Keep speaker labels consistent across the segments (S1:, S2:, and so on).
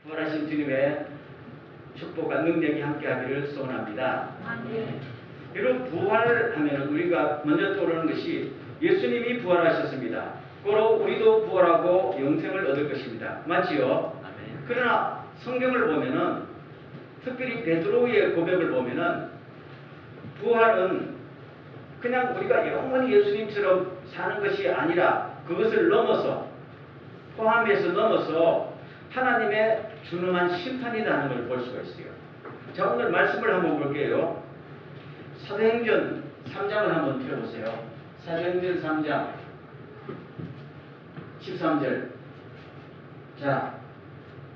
S1: 부활하신 주님의 축복과 능력이 함께하기를 소원합니다.
S2: 아멘.
S1: 여러분, 부활하면 우리가 먼저 떠오르는 것이 예수님이 부활하셨습니다. 그로 우리도 부활하고 영생을 얻을 것입니다. 맞지요?
S3: 아멘.
S1: 그러나 성경을 보면은, 특별히 베드로의 고백을 보면은, 부활은 그냥 우리가 영원히 예수님처럼 사는 것이 아니라 그것을 넘어서, 포함해서 넘어서 하나님의 준엄한 심판이라는 걸 볼 수가 있어요. 자, 오늘 말씀을 한번 볼게요. 사도행전 3장을 한번 펴보세요. 사도행전 3장 13절. 자,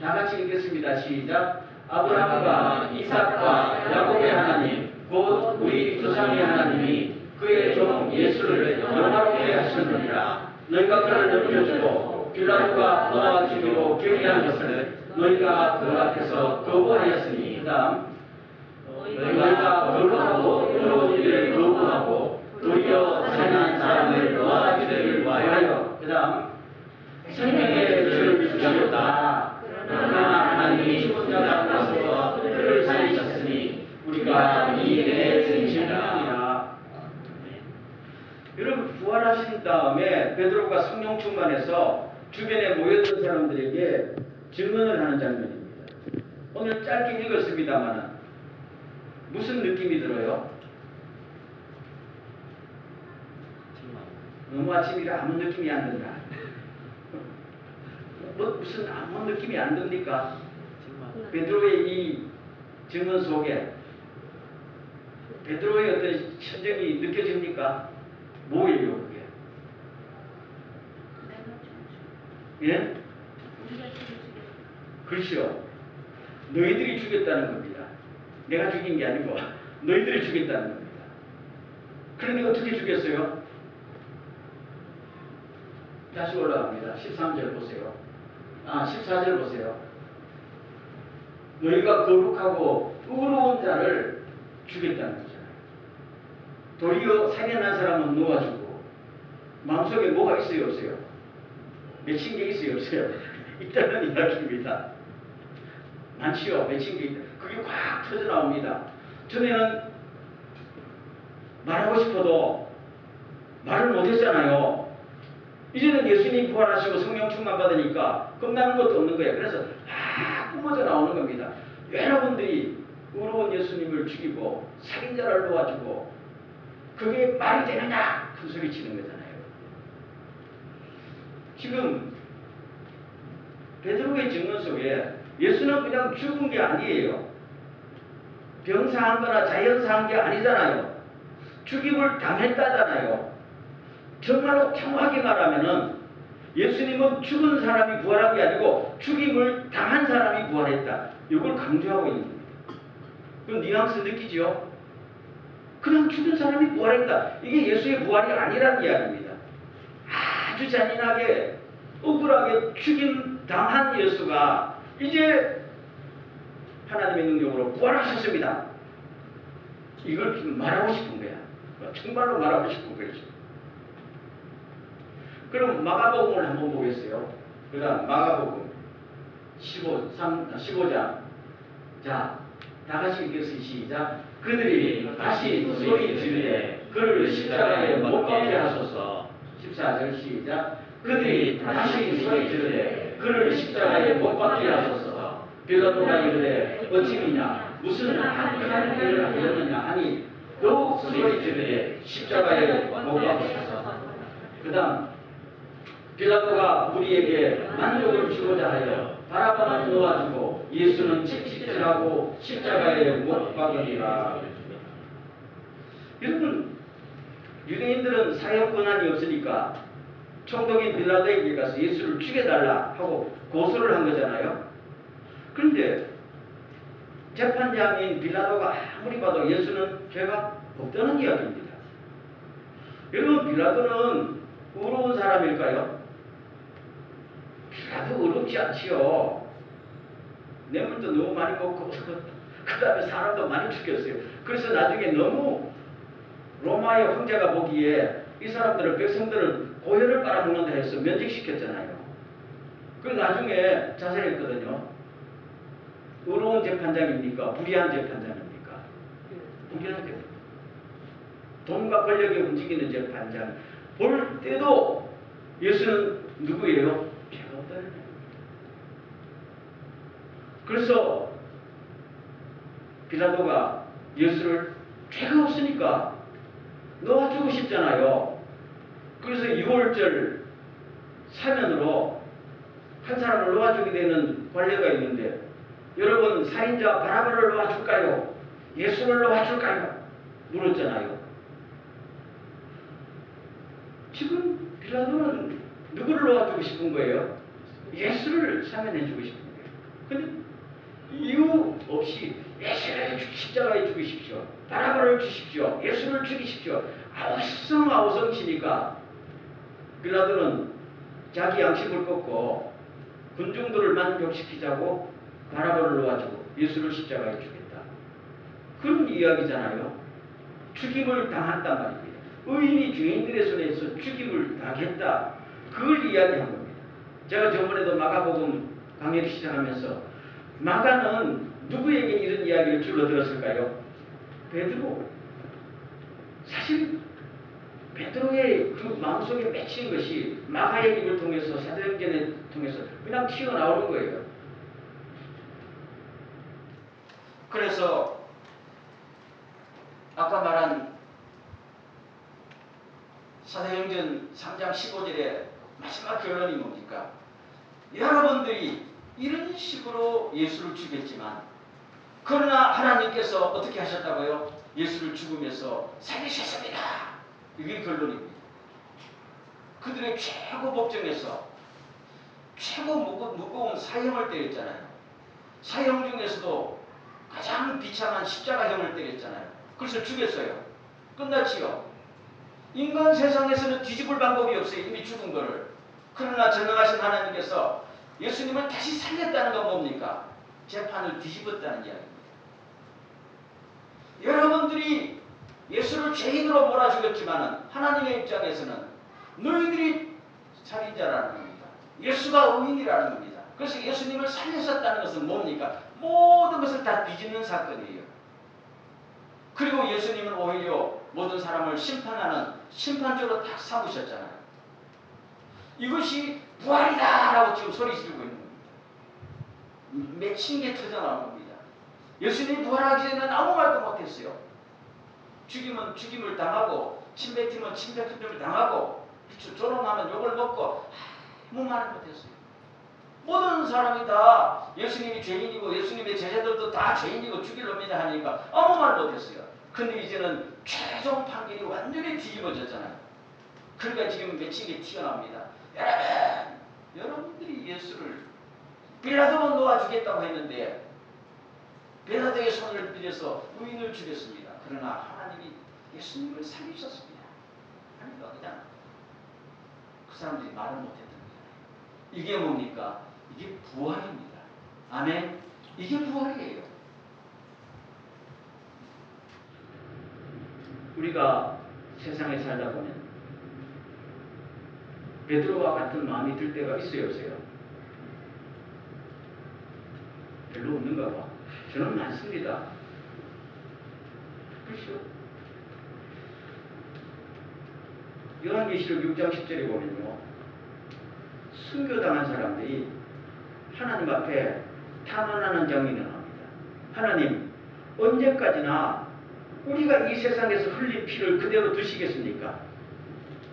S1: 다 같이 읽겠습니다. 시작. 아브라함과 이삭과 야곱의 하나님, 곧 우리 조상의 하나님이 그의 종 예수를 영화롭게 하셨느니라. 너희가 그를 넘겨주고 빌라도가 너와 죽이고 경리한 것을 너희가 그 앞에서 거부하였으니, 그 다음 너희가 거룩하고 의로운 일을 거부하고 도리어 선한 사람을 너와 주를 위하여, 그 다음 생명의 주를 주셨다. 그러나 하나님이 죽은 자 가운데서 그를 살리셨으니 우리가 이 일에 승진하리라. 여러분, 부활하신 다음에 베드로가 성령 충만해서 주변에 모였던 사람들에게 증언을 하는 장면입니다. 오늘 짧게 읽었습니다만 무슨 느낌이 들어요? 너무 아침이라 아무 느낌이 안 든다. 무슨 아무 느낌이 안 듭니까? 베드로의 이 증언 속에 베드로의 어떤 심정이 느껴집니까? 뭐예요, 그게? 예? 그렇죠. 너희들이 죽였다는 겁니다. 내가 죽인 게 아니고 너희들이 죽였다는 겁니다. 그런데 어떻게 죽였어요? 다시 올라갑니다. 13절 보세요. 14절 보세요. 너희가 거룩하고 의로운 자를 죽였다는 거잖아요. 도리어 살인한 사람은 놓아주고, 마음속에 뭐가 있어요, 없어요? 맺힌 게 있어요, 없어요? 있다는 이야기입니다. 많지요, 맺힌 게 있다. 그게 꽉 터져 나옵니다. 전에는 말하고 싶어도 말을 못했잖아요. 이제는 예수님이 부활하시고 성령 충만 받으니까 겁나는 것도 없는 거예요. 그래서 막 뿜어져 나오는 겁니다. 여러분들이 의로운 예수님을 죽이고 살인자를 도와주고 그게 말이 되느냐? 큰 소리 치는 거잖아요. 지금 베드로의 증언 속에 예수는 그냥 죽은 게 아니에요. 병사한 거나 자연사한 게 아니잖아요. 죽임을 당했다잖아요. 정말로 정확하게 말하면은 예수님은 죽은 사람이 부활한 게 아니고 죽임을 당한 사람이 부활했다. 이걸 강조하고 있는 겁니다. 그럼 뉘앙스 느끼죠? 그냥 죽은 사람이 부활했다. 이게 예수의 부활이 아니라는 이야기입니다. 아주 잔인하게 억울하게 죽임 당한 예수가 이제 하나님의 능력으로 부활하셨습니다. 이걸 말하고 싶은 거야. 정말로 말하고 싶은 거죠. 그럼 마가복음을 한번 보겠어요. 그 다음 마가복음 15장. 자, 다 같이 읽겠습니다. 시작. 그들이 다시 소리 지르되 그를 십자가에 못 박게 하소서. 14절 시작. 그들이 다시 소리 지르되 그를 십자가에 못 박게 하소서. 빌라도가 이르되 어찌미냐 무슨 악한 일을 하였느냐 하니 더욱 소리 지르되 십자가에 못 박으소서. 그 다음 빌라도가 우리에게 만족을 주고자 하여 바라바는 놓아주고 예수는 찝찝질하고 십자가에 못 박으리라. 여러분, 유대인들은 사형 권한이 없으니까 총독인 빌라도에게 가서 예수를 죽여달라 하고 고소를 한 거잖아요. 그런데 재판장인 빌라도가 아무리 봐도 예수는 죄가 없다는 이야기입니다. 여러분, 빌라도는 의로운 사람일까요? 빌라도 의롭지 않지요. 뇌물도 너무 많이 먹고 그 다음에 사람도 많이 죽였어요. 그래서 나중에 너무 로마의 황제가 보기에 이 사람들을, 백성들을 고혈을 빨아먹는다 해서 면직시켰잖아요. 그 나중에 자살했거든요. 의로운 재판장입니까? 불의한 재판장입니까? 불의한 재판장. 돈과 권력이 움직이는 재판장. 볼 때도 예수는 누구예요? 죄가 없다는 거예요. 그래서 빌라도가 예수를 죄가 없으니까 놓아주고 싶잖아요. 그래서 6월절 사면으로 한 사람을 놓아주게 되는 관례가 있는데, 여러분 살인자 바라바를 놓아줄까요? 예수를 놓아줄까요? 물었잖아요. 지금 빌라도는 누구를 놓아주고 싶은 거예요? 예수를 사면해주고 싶은 거예요. 근데 이유 없이 예수를 십자가에 죽이십시오, 바라바를 주십시오, 예수를 죽이십시오, 아우성 치니까 빌라도는 자기 양심을 꺾고 군중들을 만족시키자고 바라바를 놓아주고 예수를 십자가에 죽였다. 그런 이야기잖아요. 죽임을 당한단 말입니다. 의인이 죄인들의 손에서 죽임을 당했다. 그걸 이야기한 겁니다. 제가 저번에도 마가복음 강의를 시작하면서 마가는 누구에게 이런 이야기를 줄로 들었을까요? 베드로. 사실 베드로의 그 마음속에 맺힌 것이 마가의 입을 통해서 사도행전을 통해서 그냥 튀어나오는 거예요. 그래서 아까 말한 사도행전 3장 15절의 마지막 결론이 뭡니까? 여러분들이 이런 식으로 예수를 죽였지만 그러나 하나님께서 어떻게 하셨다고요? 예수를 죽으면서 살리셨습니다. 이게 결론입니다. 그들의 최고 법정에서 최고 무거운 사형을 때렸잖아요. 사형 중에서도 가장 비참한 십자가형을 때렸잖아요. 그래서 죽였어요. 끝났지요. 인간 세상에서는 뒤집을 방법이 없어요. 이미 죽은 거를. 그러나 전능하신 하나님께서 예수님을 다시 살렸다는 건 뭡니까? 재판을 뒤집었다는 이야기입니다. 여러분들이 예수를 죄인으로 몰아죽였지만 하나님의 입장에서는 너희들이 살인자라는 겁니다. 예수가 의인이라는 겁니다. 그래서 예수님을 살리셨다는 것은 뭡니까? 모든 것을 다 뒤집는 사건이에요. 그리고 예수님은 오히려 모든 사람을 심판하는 심판주로 딱 삼으셨잖아요. 이것이 부활이다 라고 지금 소리 지르고 있는 겁니다. 맺힌 게 터져나오는 겁니다. 예수님이 부활하기 전에는 아무 말도 못했어요. 죽이면 죽임을 당하고 침뱉으면 침뱉음을 당하고 조롱하면 욕을 먹고 아무 말을 못했어요. 모든 사람이 다 예수님이 죄인이고 예수님의 제자들도 다 죄인이고 죽일 놈이다 하니까 아무 말 못했어요. 근데 이제는 최종 판결이 완전히 뒤집어졌잖아요. 그러니까 지금 맺힌 게 튀어나옵니다. 여러분들이 예수를 빌라도는 놓아주겠다고 했는데 빌라도의 손을 빌려서 의인을 죽였습니다. 그러나 하나님이 예수님을 살리셨습니다. 하니까 그냥 그 사람들이 말을 못했던 거예요. 이게 뭡니까? 이게 부활입니다. 아멘. 이게 부활이에요. 우리가 세상에 살다 보면 베드로와 같은 마음이 들 때가 있어요, 없어요? 별로 없는가 봐. 저는 많습니다. 그렇죠? 요한계시록 6장 10절에 보면요, 순교당한 사람들이 하나님 앞에 탄원하는 장면이 나옵니다. 하나님, 언제까지나 우리가 이 세상에서 흘린 피를 그대로 두시겠습니까?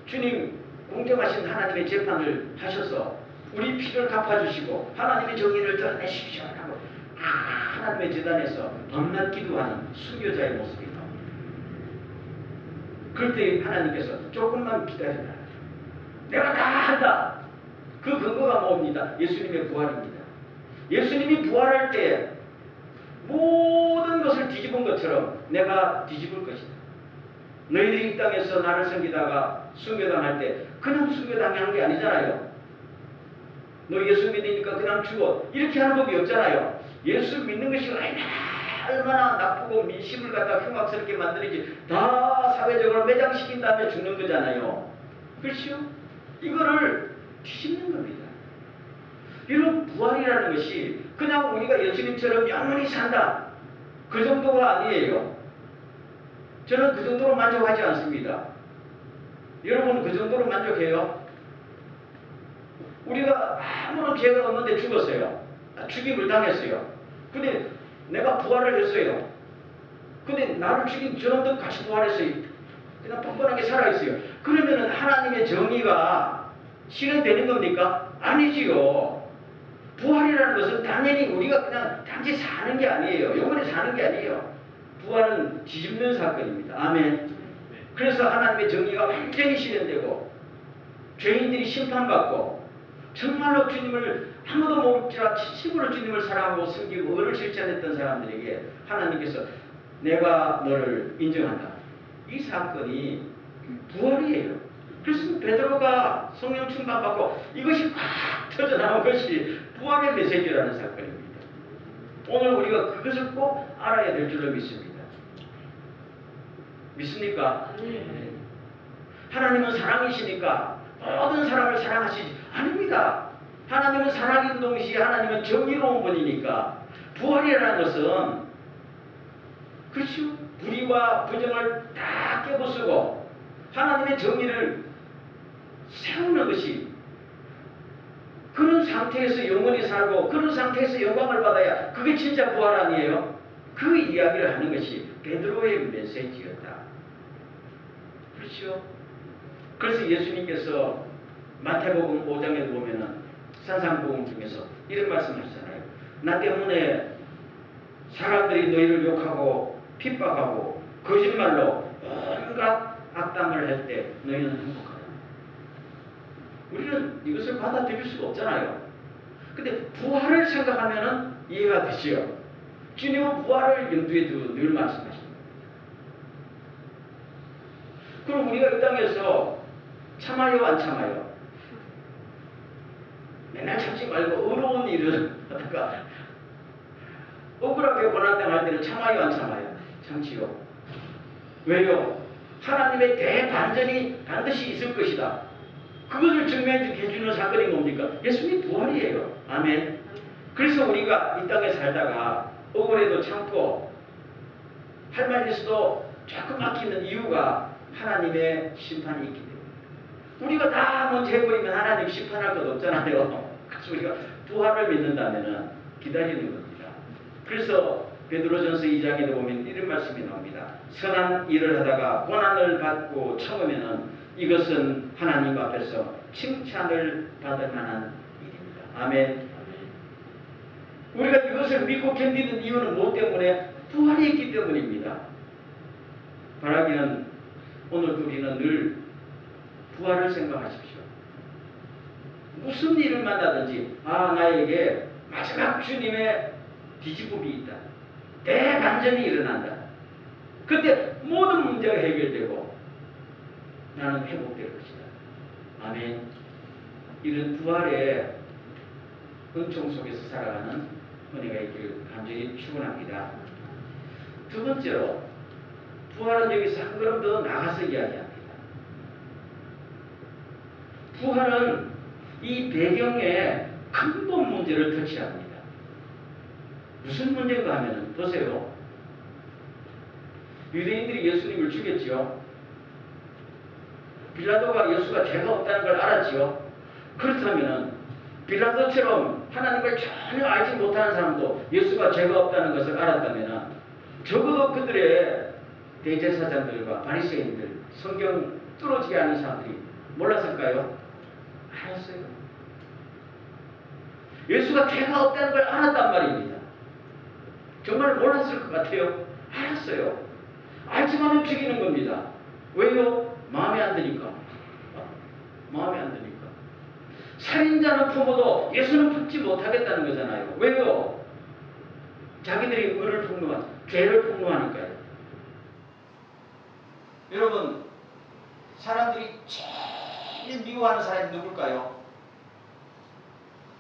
S1: 주님, 공정하신 하나님의 재판을 하셔서 우리 피를 갚아주시고 하나님의 정의를 드러내십시오 하고 하나님의 제단에서 밤낮 기도하는 순교자의 모습이 나옵니다. 그럴 때 하나님께서 조금만 기다려라. 내가 다 한다. 그 근거가 뭡니다? 예수님의 부활입니다. 예수님이 부활할 때 모든 것을 뒤집은 것처럼 내가 뒤집을 것이다. 너희들이 이 땅에서 나를 섬기다가 순교당할 때 그냥 순교당한 게 아니잖아요. 너 예수 믿으니까 그냥 죽어. 이렇게 하는 법이 없잖아요. 예수 믿는 것이 얼마나 나쁘고 민심을 갖다 흉악스럽게 만들지 다 사회적으로 매장시킨 다음에 죽는 거잖아요. 그렇죠? 이거를 뒤집는 겁니다. 이런 부활이라는 것이 그냥 우리가 예수님처럼 영원히 산다, 그 정도가 아니에요. 저는 그 정도로 만족하지 않습니다. 여러분 그 정도로 만족해요? 우리가 아무런 죄가 없는데 죽었어요. 죽임을 당했어요. 근데 내가 부활을 했어요. 근데 나를 죽인 저놈도 같이 부활했어요. 그냥 뻔뻔하게 살아있어요. 그러면은 하나님의 정의가 실현되는 겁니까? 아니지요. 부활이라는 것은 당연히 우리가 그냥 단지 사는 게 아니에요. 영원히 사는 게 아니에요. 부활은 뒤집는 사건입니다. 아멘. 그래서 하나님의 정의가 완전히 실현되고 죄인들이 심판받고 정말로 주님을 아무도 모를지라 진심으로 주님을 사랑하고 섬기고 의를 실천했던 사람들에게 하나님께서 내가 너를 인정한다. 이 사건이 부활이에요. 그래서 베드로가 성령 충만받고 이것이 팍 터져나온 것이 부활의 메시지라는 사건입니다. 오늘 우리가 그것을 꼭 알아야 될 줄로 믿습니다. 믿습니까? 하나님은 사랑이시니까 모든 사람을 사랑하시지 아닙니다. 하나님은 사랑인 동시에 하나님은 정의로운 분이니까 부활이라는 것은 그렇죠. 불의와 부정을 다 깨부수고 하나님의 정의를 세우는 것이, 그런 상태에서 영원히 살고 그런 상태에서 영광을 받아야 그게 진짜 부활 아니에요? 그 이야기를 하는 것이 베드로의 메시지였다. 그렇죠? 그래서 예수님께서 마태복음 5장에 보면은 산상복음 중에서 이런 말씀을 하잖아요. 나 때문에 사람들이 너희를 욕하고 핍박하고 거짓말로 온갖 악담을 할 때 너희는 행복하다. 우리는 이것을 받아들일 수가 없잖아요. 근데 부활을 생각하면은 이해가 되지요. 주님은 부활을 염두에 두고 늘 말씀하십니다. 그럼 우리가 이 땅에서 참아요, 안 참아요? 맨날 참지 말고 어려운 일을 하다가 억울하게 고난당할 때는 참아요, 안 참아요? 참지요. 왜요? 하나님의 대반전이 반드시 있을 것이다. 그것을 증명해주는 사건이 뭡니까? 예수님 부활이에요. 아멘. 그래서 우리가 이 땅에 살다가 억울해도 참고 할 말이 있어도 조금 막히는 이유가 하나님의 심판이 있기 때문에. 우리가 다 먼저 해버리면 하나님 심판할 것 없잖아요. 그래서 우리가 부활을 믿는다면 기다리는 겁니다. 그래서 베드로전서 2장에도 보면 이런 말씀이 나옵니다. 선한 일을 하다가 고난을 받고 참으면은 이것은 하나님 앞에서 칭찬을 받을 만한 일입니다. 아멘. 우리가 이것을 믿고 견디는 이유는 무엇 때문에? 부활이 있기 때문입니다. 바라기는 오늘 우리는 늘 부활을 생각하십시오. 무슨 일을 만나든지 나에게 마지막 주님의 뒤집음이 있다. 대반전이 일어난다. 그때 모든 문제가 해결되고 나는 회복될 것이다. 아멘. 이런 부활의 은총 속에서 살아가는 은혜가 있기를 간절히 축원합니다. 두 번째로 부활은 여기서 한 걸음 더 나가서 이야기합니다. 부활은 이 배경에 근본 문제를 터치합니다. 무슨 문제인가 하면 보세요. 유대인들이 예수님을 죽였지요. 빌라도가 예수가 죄가 없다는 걸 알았지요. 그렇다면 빌라도처럼 하나님을 전혀 알지 못하는 사람도 예수가 죄가 없다는 것을 알았다면 적어도 그들의 대제사장들과 바리새인들, 성경 뚫어지게 하는 사람들이 몰랐을까요? 알았어요. 예수가 죄가 없다는 걸 알았단 말입니다. 정말 몰랐을 것 같아요. 알았어요. 알지만은 죽이는 겁니다. 왜요? 마음에 안 드니까. 마음에 안 드니까. 살인자는 품어도 예수는 품지 못하겠다는 거잖아요. 왜요? 자기들이 의를 폭로한, 죄를 폭로하니까요. 여러분, 사람들이 제일 미워하는 사람이 누굴까요?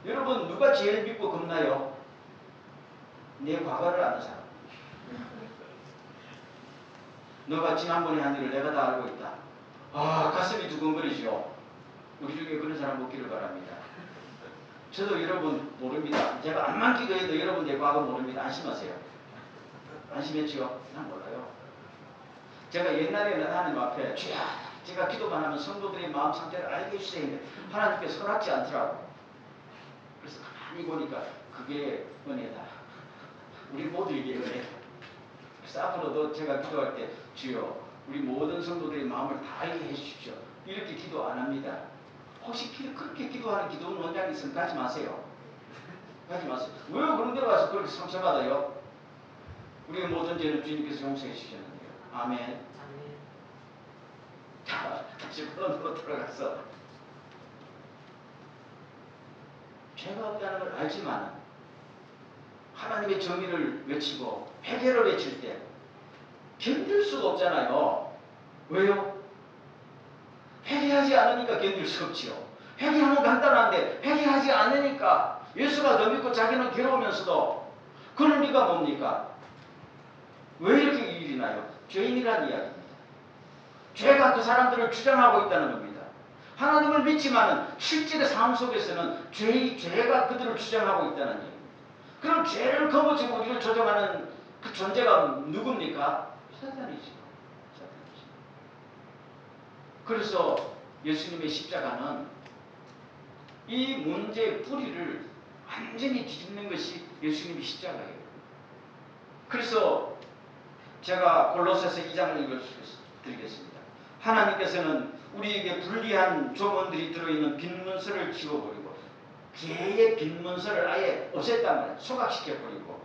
S1: 여러분, 누가 제일 믿고 겁나요? 내 과거를 아는 사람. 너가 지난번에 한 일을 내가 다 알고 있다. 가슴이 두근거리죠. 우리 중에 그런 사람 없기를 바랍니다.
S2: 저도 여러분 모릅니다. 제가 암만 기도해도 여러분 내 과거 모릅니다. 안심하세요. 안심했죠? 난 몰라요. 제가 옛날에는 하나님 앞에 주야, 제가 기도만 하면 성도들의 마음 상태를 알게 해주세요 했는데 하나님께서 허락지 않더라고. 그래서 가만히 보니까 그게 은혜다. 우리 모두에게 은혜다. 그래서 앞으로도 제가 기도할 때 주여 우리 모든 성도들의 마음을 다 알게 해주십시오. 이렇게 기도 안 합니다. 혹시 그렇게 기도하는 기도 원장이 있으면 가지 마세요. 가지 마세요. 왜 그런 데 가서 그렇게 상처받아요? 우리의 모든 죄는 주님께서 용서해 주셨는데요. 아멘. 자, 다시 본론으로 들어가서 죄가 없다는 걸 알지만 하나님의 정의를 외치고 회개를 외칠 때 견딜 수가 없잖아요. 왜요? 회개하지 않으니까 견딜 수 없지요. 회개하면 간단한데 회개하지 않으니까 예수가 더 믿고 자기는 괴로우면서도 그런 리가 뭡니까? 왜 이렇게 일이 나요? 죄인이라는 이야기입니다. 죄가 그 사람들을 주장하고 있다는 겁니다. 하나님을 믿지만 실제의 삶 속에서는 죄가 그들을 주장하고 있다는 얘기입니다. 그럼 죄를 거머쥐고 우리를 조종하는 그 존재가 누굽니까? 사탄이죠. 사탄이죠. 그래서 예수님의 십자가는 이 문제의 뿌리를 완전히 뒤집는 것이 예수님의 십자가예요. 그래서 제가 골로새서 2장을 읽어드리겠습니다. 하나님께서는 우리에게 불리한 조문들이 들어있는 빈 문서를 지워버리고 죄의 빈 문서를 아예 없앴단 말이에요. 소각시켜버리고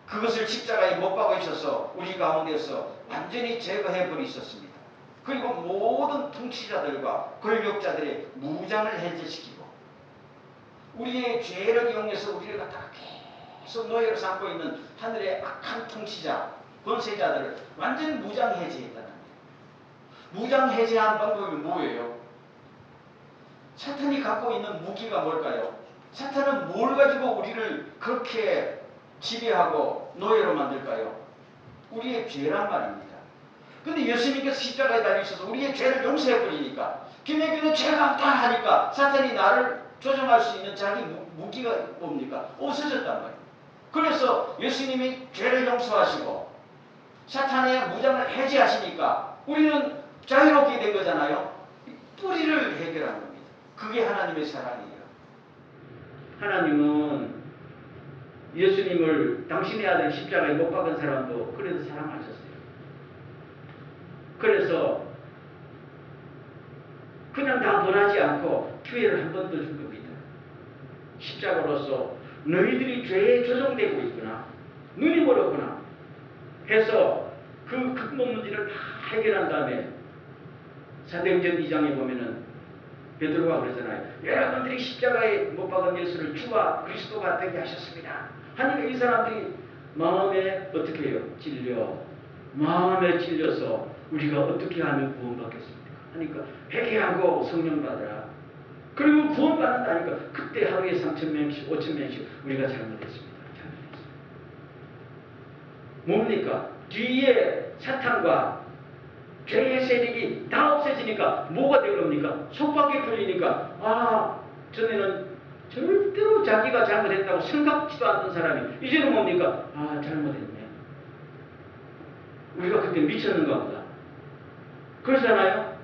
S2: 그것을 십자가에 못 박으셔서 우리 가운데서 완전히 제거해버리셨습니다. 그리고 모든 통치자들과 권력자들의 무장을 해제시키고 우리의 죄를 이용해서 우리를 갖다가 계속 노예로 삼고 있는 하늘의 악한 통치자, 권세자들을 완전히 무장 해제했다는 거예요. 무장 해제한 방법이 뭐예요? 사탄이 갖고 있는 무기가 뭘까요? 사탄은 뭘 가지고 우리를 그렇게 지배하고 노예로 만들까요? 우리의 죄란 말입니다. 근데 예수님께서 십자가에 달리셔서 우리의 죄를 용서해버리니까 김혜균은 죄가 없다 하니까 사탄이 나를 조정할 수 있는 자기 무기가 뭡니까? 없어졌단 말이에요. 그래서 예수님이 죄를 용서하시고 사탄의 무장을 해제하시니까 우리는 자유롭게 된 거잖아요. 뿌리를 해결한 겁니다. 그게 하나님의 사랑이에요.
S1: 하나님은 예수님을 당신의 아들 십자가에 못 박은 사람도 그래도 사랑하셨어요. 그래서 그냥 다 벌하지 않고 기회를 한 번 더 준 겁니다. 십자가로서 너희들이 죄에 조종되고 있구나, 눈이 멀었구나 해서 그 근본 문제를 다 해결한 다음에 사도행전 2장에 보면은 베드로가 그러잖아요. 여러분들이 십자가에 못 박은 예수를 주와 그리스도가 되게 하셨습니다. 하니까 이 사람들이 마음에 어떻게 해요? 마음에 찔려서 우리가 어떻게 하면 구원받겠습니까? 하니까 회개하고 성령 받으라. 그리고 구원받는다니까 그때 하루에 3,000명씩 5,000명씩 우리가 잘못했습니다. 뭡니까? 뒤에 사탄과 죄의 세력이 다 없어지니까 뭐가 될 겁니까? 속박이 풀리니까 전에는 절대로 자기가 잘못했다고 생각지도 않던 사람이 이제는 뭡니까? 잘못했네. 우리가 그때 미쳤는가 보다. 그러잖아요.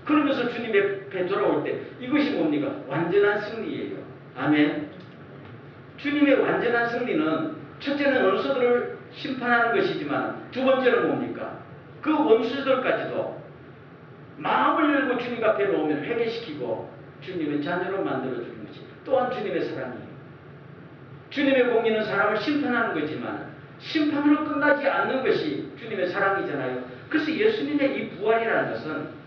S1: 그러면서 주님의 배 돌아올 때 이것이 뭡니까? 완전한 승리예요. 아멘. 주님의 완전한 승리는 첫째는 원수들을 심판하는 것이지만 두 번째는 뭡니까? 그 원수들까지도 마음을 열고 주님 앞에 놓으면 회개시키고 주님의 자녀로 만들어주는 것이 또한 주님의 사랑이에요. 주님의 공의는 사람을 심판하는 거지만 심판으로 끝나지 않는 것이 주님의 사랑이잖아요. 그래서 예수님의 이 부활이라는 것은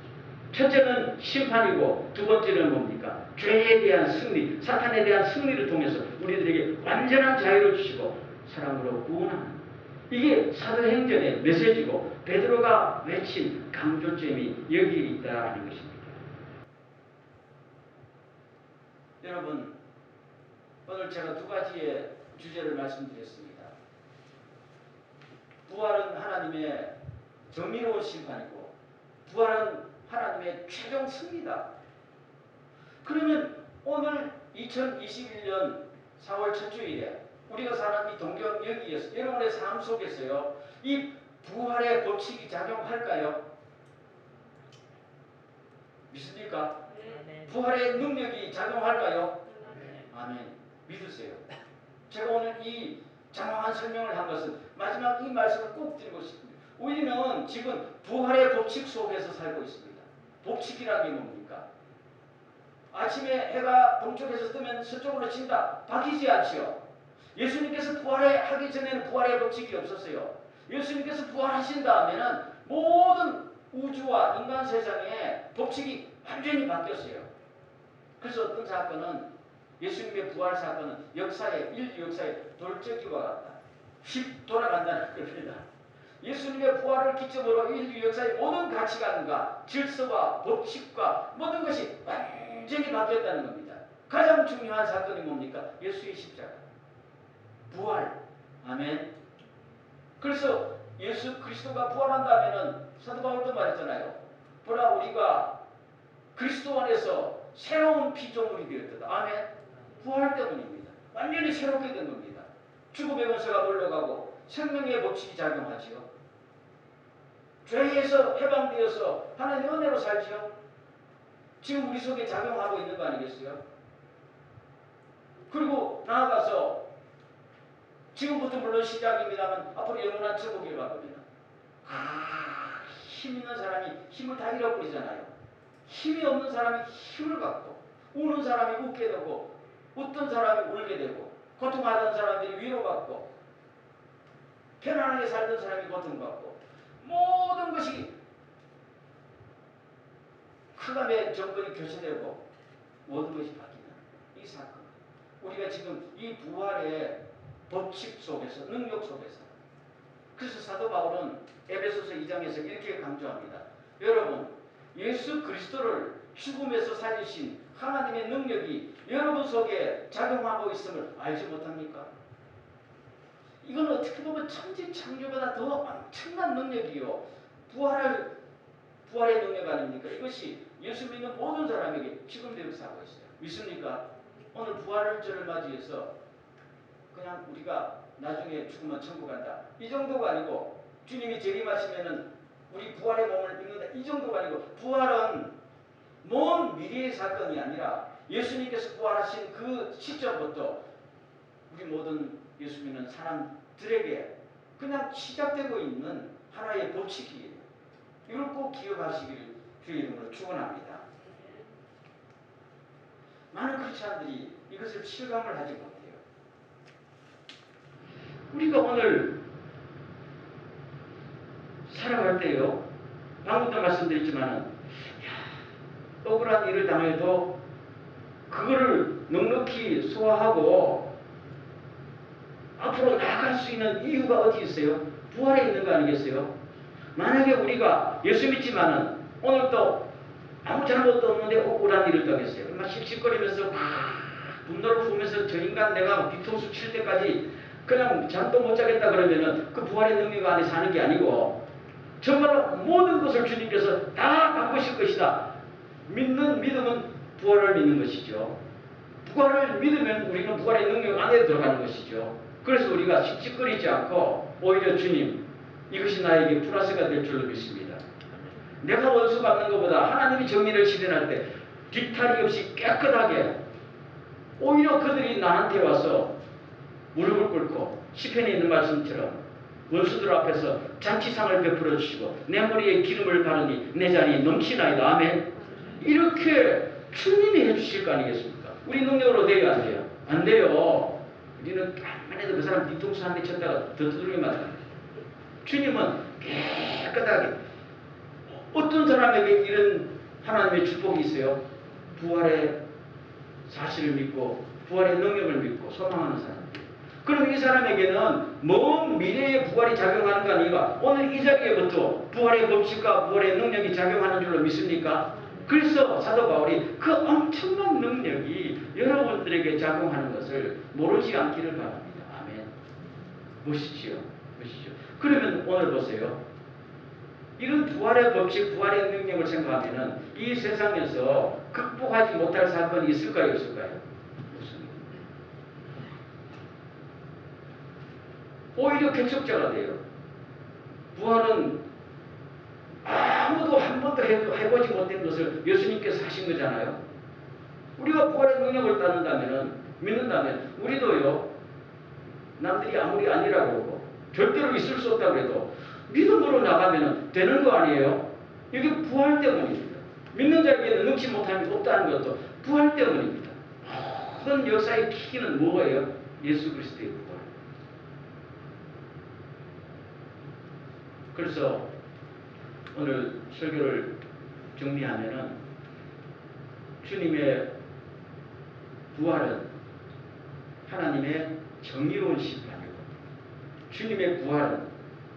S1: 첫째는 심판이고 두 번째는 뭡니까? 죄에 대한 승리, 사탄에 대한 승리를 통해서 우리들에게 완전한 자유를 주시고 사랑으로 구원하는 이게 사도행전의 메시지고 베드로가 외친 강조점이 여기에 있다는 것입니다. 여러분, 오늘 제가 두 가지의 주제를 말씀드렸습니다. 부활은 하나님의 정의로운 심판이고 부활은 하나님의 최종 승리다. 그러면 오늘 이 2021년 4월 첫 주일에 우리가 사는 이 동경 여기에서 여러분의 삶 속에서요, 이 부활의 법칙이 작용할까요? 믿습니까?
S3: 네.
S1: 부활의 능력이 작용할까요? 아멘. 믿으세요. 제가 오늘 이 장황한 설명을 한 것은 마지막 이 말씀을 꼭 드리고 싶습니다. 우리는 지금 부활의 법칙 속에서 살고 있습니다. 법칙이라는 게 뭡니까? 아침에 해가 동쪽에서 뜨면 서쪽으로 진다. 바뀌지 않지요. 예수님께서 부활하기 전에는 부활의 법칙이 없었어요. 예수님께서 부활하신 다음에는 모든 우주와 인간 세상의 법칙이 완전히 바뀌었어요. 그래서 어떤 사건은, 예수님의 부활 사건은 인류 역사의 돌적기와 같다. 휙 돌아간다는 겁니다. 예수님의 부활을 기점으로 인류 역사의 모든 가치관과 질서와 법칙과 모든 것이 완전히 바뀌었다는 겁니다. 가장 중요한 사건이 뭡니까? 예수의 십자가. 부활. 아멘. 그래서 예수 그리스도가 부활한다면은 사도 바울도 말했잖아요. 보라, 우리가 그리스도 안에서 새로운 피조물이 되었다. 아멘. 부활 때문입니다. 완전히 새롭게 된 겁니다. 죽음의 권세가 물러가고 생명의 법칙이 작용하지요. 죄에서 해방되어서 하나님의 은혜로 살지요. 지금 우리 속에 작용하고 있는 거 아니겠어요? 그리고 나아가서 지금부터 물론 시작입니다만 앞으로 영원한 천국에 갈 겁니다. 힘 있는 사람이 힘을 다 잃어버리잖아요. 힘이 없는 사람이 힘을 갖고, 우는 사람이 웃게 되고, 웃던 사람이 울게 되고, 고통하던 사람들이 위로받고, 편안하게 살던 사람이 고통받고, 모든 것이 흑암의 정권이 교체되고 모든 것이 바뀌는 이 사건. 우리가 지금 이 부활의 법칙 속에서, 능력 속에서. 그래서 사도 바울은 에베소서 2장에서 이렇게 강조합니다. 여러분, 예수 그리스도를 죽음에서 살리신 하나님의 능력이 여러분 속에 작용하고 있음을 알지 못합니까? 이건 어떻게 보면 천지창조보다 더 엄청난 능력이요. 부활의 능력 아닙니까? 이것이 예수 믿는 모든 사람에게 지금도 역사하고 있어요. 믿습니까? 오늘 부활절을 맞이해서 그냥 우리가 나중에 죽으면 천국 간다, 이 정도가 아니고, 주님이 재림하시면은 우리 부활의 몸을 입는다, 이 정도가 아니고, 부활은 먼 미래의 사건이 아니라 예수님께서 부활하신 그 시점부터 우리 모든 예수 믿는 사람들에게 그냥 시작되고 있는 하나의 법칙이에요. 이걸 꼭 기억하시기를 주의 이름으로 축원합니다. 많은 크리스찬들이 이것을 실감을 하지 못해요. 우리가 오늘 살아갈 때요, 방금도 말씀드렸지만은, 억울한 일을 당해도 그거를 넉넉히 소화하고 앞으로 나아갈 수 있는 이유가 어디 있어요? 부활에 있는 거 아니겠어요? 만약에 우리가 예수 믿지만은 오늘 또 아무 잘못도 없는데 억울한 일을 당했어요. 막 씩씩거리면서 막 분노를 품으면서 저 인간 내가 뒤통수 칠 때까지 그냥 잠도 못 자겠다 그러면은 그 부활의 능력 안에 사는 게 아니고, 정말로 모든 것을 주님께서 다 바꾸실 것이다. 믿는 믿음은 부활을 믿는 것이죠. 부활을 믿으면 우리는 부활의 능력 안에 들어가는 것이죠. 그래서 우리가 씩씩거리지 않고 오히려 주님, 이것이 나에게 플러스가 될 줄로 믿습니다. 내가 원수 갚는 것보다 하나님이 정의를 실현할 때 뒤탈이 없이 깨끗하게, 오히려 그들이 나한테 와서 무릎을 꿇고 시편에 있는 말씀처럼 원수들 앞에서 잔치상을 베풀어 주시고 내 머리에 기름을 바르니 내 잔이 넘치나이다. 아멘. 이렇게 주님이 해주실 거 아니겠습니까? 우리 능력으로 돼요, 안 돼요? 안 돼요. 우리는 가만 해도 그 사람 뒤통수 한 대 쳤다가 더 두들겨 맞아요. 주님은 깨끗하게. 어떤 사람에게 이런 하나님의 축복이 있어요? 부활의 사실을 믿고 부활의 능력을 믿고 소망하는 사람. 그럼 이 사람에게는 먼 미래의 부활이 작용하는 거 아니가? 오늘 이 자리에부터 부활의 법칙과 부활의 능력이 작용하는 줄로 믿습니까? 그래서 사도 바울이 그 엄청난 능력이 여러분들에게 작용하는 것을 모르지 않기를 바랍니다. 아멘. 보시지요. 보시죠. 그러면 오늘 보세요. 이런 부활의 법칙, 부활의 능력을 생각하면은 이 세상에서 극복하지 못할 사건이 있을까요? 없을까요? 오히려 개척자가 돼요. 부활은 아무도 한 번도 해보지 못한 것을 예수님께서 하신 거잖아요. 우리가 부활의 능력을 믿는다면 우리도요, 남들이 아무리 아니라고 하고 절대로 있을 수 없다고 해도 믿음으로 나가면 되는 거 아니에요? 이게 부활 때문입니다. 믿는 자에게는 능치 못함이 없다는 것도 부활 때문입니다. 모든 역사의 키는 뭐예요? 예수 그리스도의 부활. 그래서 오늘 설교를 정리하면은 주님의 부활은 하나님의 정의로운 심판이고 주님의 부활은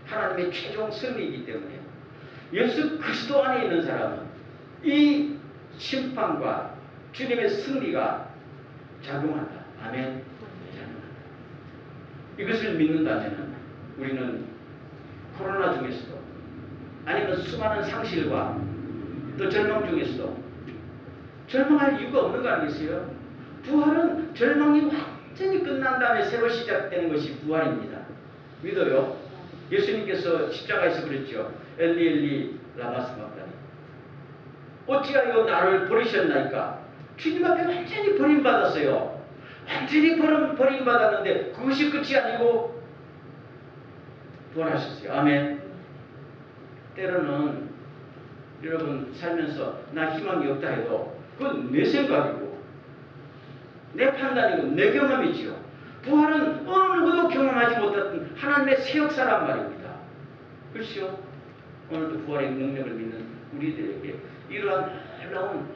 S1: 하나님의 최종 승리이기 때문에 예수 그리스도 안에 있는 사람은 이 심판과 주님의 승리가 작용한다. 아멘. 작용한다. 이것을 믿는다면 우리는 코로나 중에서도 아니면 수많은 상실과 또 절망 중에서도 절망할 이유가 없는 거 아니겠어요? 부활은 절망이 완전히 끝난 다음에 새로 시작되는 것이 부활입니다. 믿어요? 예수님께서 십자가에서 그랬죠. 엘리 엘리 라마 사박다니 어찌하여 나를 버리셨나이까? 주님 앞에 완전히 버림받았어요. 완전히 버림받았는데 그것이 끝이 아니고 부활하셨어요. 아멘. 때로는 여러분 살면서 나 희망이 없다 해도 그건 내 생각이고 내 판단이고 내 경험이지요. 부활은 어느 누구도 경험하지 못했던 하나님의 새 역사란 말입니다. 그렇죠? 오늘도 부활의 능력을 믿는 우리들에게 이러한 놀라운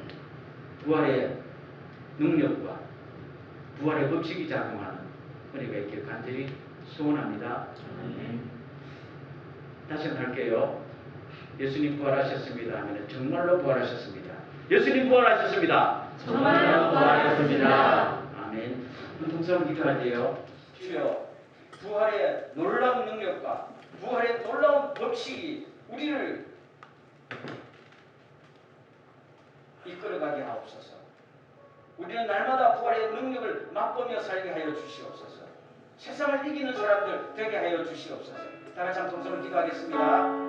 S1: 부활의 능력과 부활의 법칙이 작용하는 은혜가 있길 간절히 소원합니다. 다시 한번 할게요. 예수님 부활하셨습니다 하면 정말로 부활하셨습니다. 예수님 부활하셨습니다.
S3: 정말로 부활하셨습니다.
S1: 아멘. 통성 기도할 때요. 주여 부활의 놀라운 능력과 부활의 놀라운 법칙이 우리를 이끌어가게 하옵소서. 우리는 날마다 부활의 능력을 맛보며 살게 하여 주시옵소서. 세상을 이기는 사람들 되게 하여 주시옵소서. 다 같이 한번 통성을 기도하겠습니다.